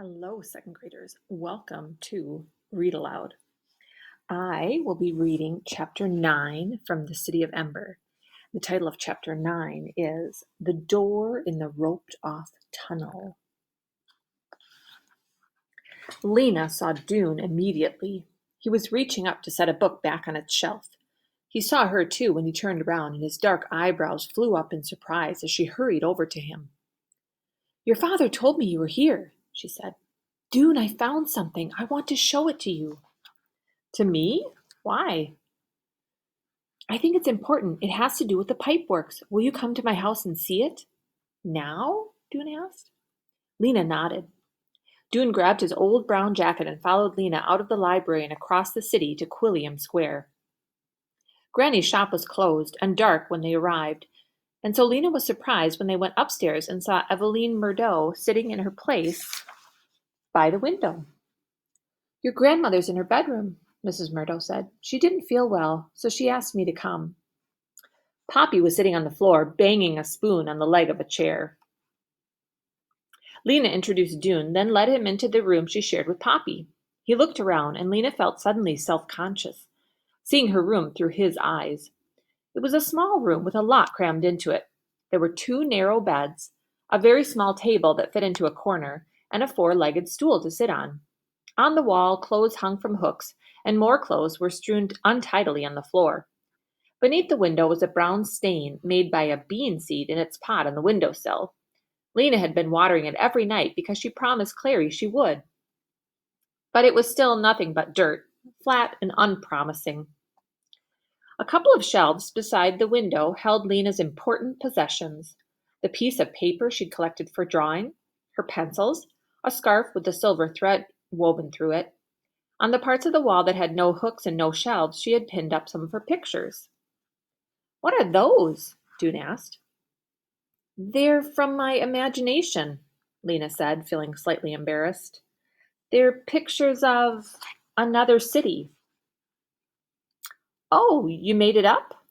Hello, second graders. Welcome to Read Aloud. I will be reading chapter 9 from the City of Ember. The title of chapter 9 is The Door in the Roped Off Tunnel. Lena saw Dune immediately. He was reaching up to set a book back on its shelf. He saw her too when he turned around, and his dark eyebrows flew up in surprise as she hurried over to him. "Your father told me you were here," she said. "Dune, I found something. I want to show it to you." "To me? Why?" "I think it's important. It has to do with the pipeworks. Will you come to my house and see it?" "Now?" Dune asked. Lena nodded. Dune grabbed his old brown jacket and followed Lena out of the library and across the city to Quilliam Square. Granny's shop was closed and dark when they arrived, and so Lena was surprised when they went upstairs and saw Eveline Murdo sitting in her place by the window. "Your grandmother's in her bedroom," Mrs. Murdo said. "She didn't feel well, so she asked me to come." Poppy was sitting on the floor, banging a spoon on the leg of a chair. Lena introduced Dune, then led him into the room she shared with Poppy. He looked around, and Lena felt suddenly self-conscious, seeing her room through his eyes. It was a small room with a lot crammed into it. There were 2 narrow beds, a very small table that fit into a corner, and a 4-legged stool to sit on. On the wall, clothes hung from hooks, and more clothes were strewn untidily on the floor. Beneath the window was a brown stain made by a bean seed in its pot on the windowsill. Lena had been watering it every night because she promised Clary she would. But it was still nothing but dirt, flat and unpromising. A couple of shelves beside the window held Lena's important possessions: the piece of paper she'd collected for drawing, her pencils, a scarf with a silver thread woven through it. On the parts of the wall that had no hooks and no shelves, she had pinned up some of her pictures. "What are those?" Dune asked. "They're from my imagination," Lena said, feeling slightly embarrassed. "They're pictures of another city." "Oh, you made it up?"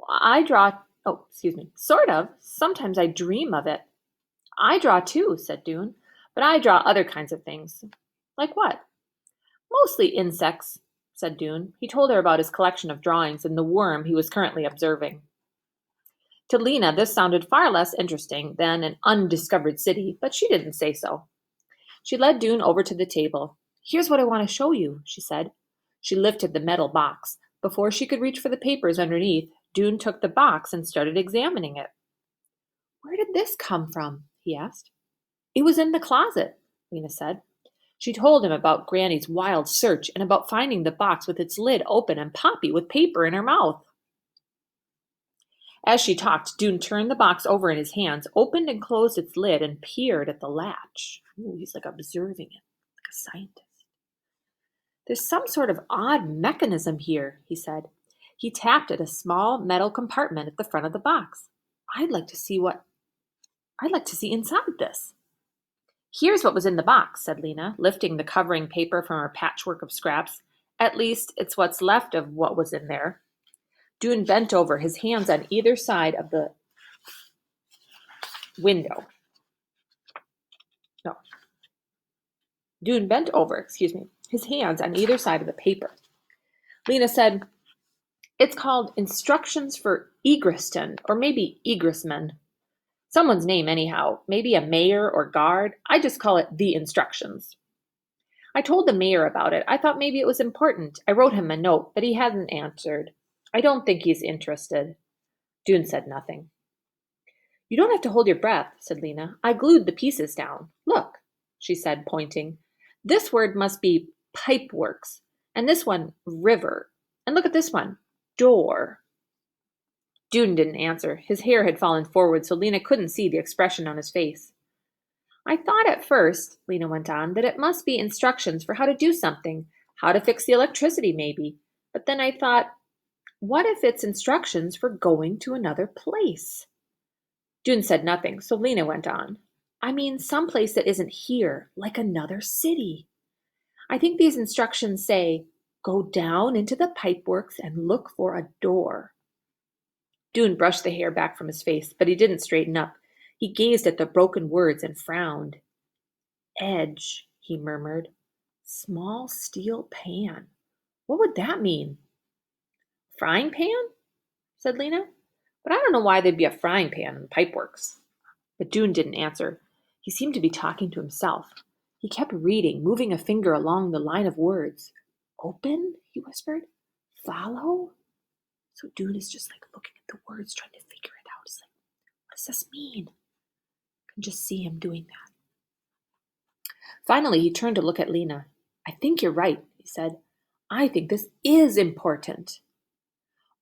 "I draw, sort of. Sometimes I dream of it." "I draw too," said Dune, "but I draw other kinds of things." "Like what?" "Mostly insects," said Dune. He told her about his collection of drawings and the worm he was currently observing. To Lena, this sounded far less interesting than an undiscovered city, but she didn't say so. She led Dune over to the table. "Here's what I want to show you," she said. She lifted the metal box. Before she could reach for the papers underneath, Dune took the box and started examining it. "Where did this come from?" he asked. "It was in the closet," Lena said. She told him about Granny's wild search and about finding the box with its lid open and Poppy with paper in her mouth. As she talked, Dune turned the box over in his hands, opened and closed its lid, and peered at the latch. Ooh, he's like observing it, like a scientist. "There's some sort of odd mechanism here," he said. He tapped at a small metal compartment at the front of the box. I'd like to see inside this." "Here's what was in the box," said Lena, lifting the covering paper from her patchwork of scraps. "At least, it's what's left of what was in there." Dune bent over, his hands on either side of the window. No. Dune bent over, his hands on either side of the paper. Lena said, "It's called Instructions for Egriston, or maybe Egrisman. Someone's name anyhow, maybe a mayor or guard. I just call it the instructions. I told the mayor about it. I thought maybe it was important. I wrote him a note, but he hasn't answered. I don't think he's interested." Dune said nothing. "You don't have to hold your breath," said Lena. "I glued the pieces down. Look," she said, pointing. "This word must be pipeworks, and this one river. And look at this one, door." Dune didn't answer. His hair had fallen forward, so Lena couldn't see the expression on his face. "I thought at first," Lena went on, "that it must be instructions for how to do something, how to fix the electricity maybe. But then I thought, what if it's instructions for going to another place?" Dune said nothing, so Lena went on. "I mean someplace that isn't here, like another city. I think these instructions say, go down into the pipeworks and look for a door." Dune brushed the hair back from his face, but he didn't straighten up. He gazed at the broken words and frowned. edge, he murmured. Small steel pan. What would that mean? Frying pan? Said Lena. But I don't know why there'd be a frying pan in the pipeworks. But Dune didn't answer. He seemed to be talking to himself. He kept reading, moving a finger along the line of words. Open? He whispered. Follow? So Dune is just like looking at the words, trying to figure it out. He's like, what does this mean? I can just see him doing that. Finally, he turned to look at Lena. I think you're right, he said. I think this is important.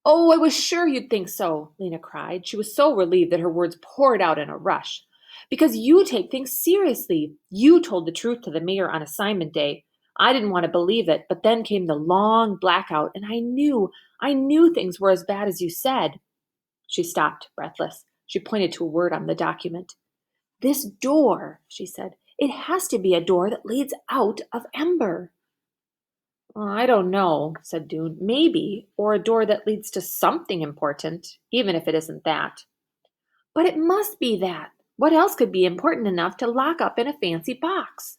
Oh, I was sure you'd think so, Lena cried. She was so relieved that her words poured out in a rush. Because you take things seriously. You told the truth to the mayor on assignment day. I didn't want to believe it, but then came the long blackout, and I knew things were as bad as you said. She stopped, breathless. She pointed to a word on the document. This door, she said. It has to be a door that leads out of Ember. I don't know, said Dune. Maybe, or a door that leads to something important, even if it isn't that. But it must be that. What else could be important enough to lock up in a fancy box?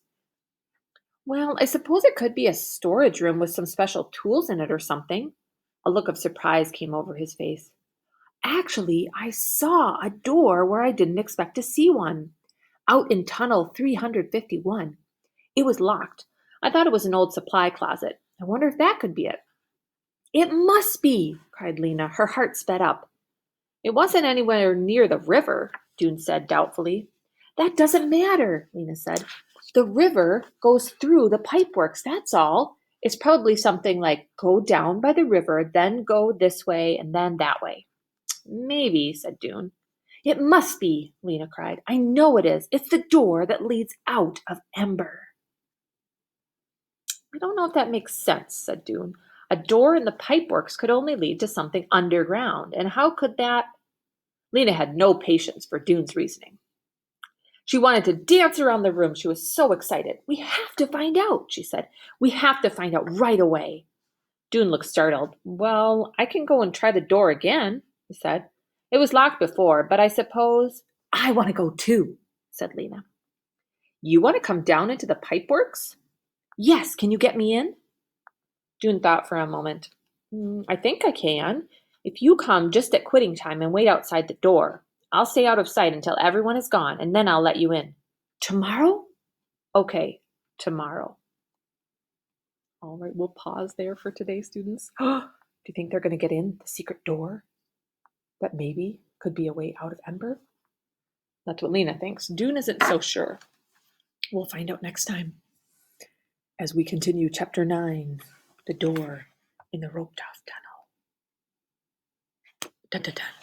Well, I suppose it could be a storage room with some special tools in it or something. A look of surprise came over his face. Actually, I saw a door where I didn't expect to see one. Out in tunnel 351. It was locked. I thought it was an old supply closet. I wonder if that could be it. It must be, cried Lena. Her heart sped up. It wasn't anywhere near the river, Dune said doubtfully. That doesn't matter, Lena said. The river goes through the pipeworks, that's all. It's probably something like go down by the river, then go this way, and then that way. Maybe, said Dune. It must be, Lena cried. I know it is. It's the door that leads out of Ember. I don't know if that makes sense, said Dune. A door in the pipeworks could only lead to something underground, and how could that? Lena had no patience for Dune's reasoning. She wanted to dance around the room. She was so excited. We have to find out, she said. We have to find out right away. Dune looked startled. Well, I can go and try the door again, he said. It was locked before, but I suppose I want to go too, said Lena. You want to come down into the pipeworks? Yes, can you get me in? Dune thought for a moment. I think I can. If you come just at quitting time and wait outside the door, I'll stay out of sight until everyone is gone, and then I'll let you in. Tomorrow? Okay, tomorrow. All right, we'll pause there for today, students. Do you think they're going to get in the secret door that maybe could be a way out of Ember? That's what Lena thinks. Dune isn't so sure. We'll find out next time as we continue Chapter 9, The Door in the Roped Off Tunnel. Dun, dun, dun.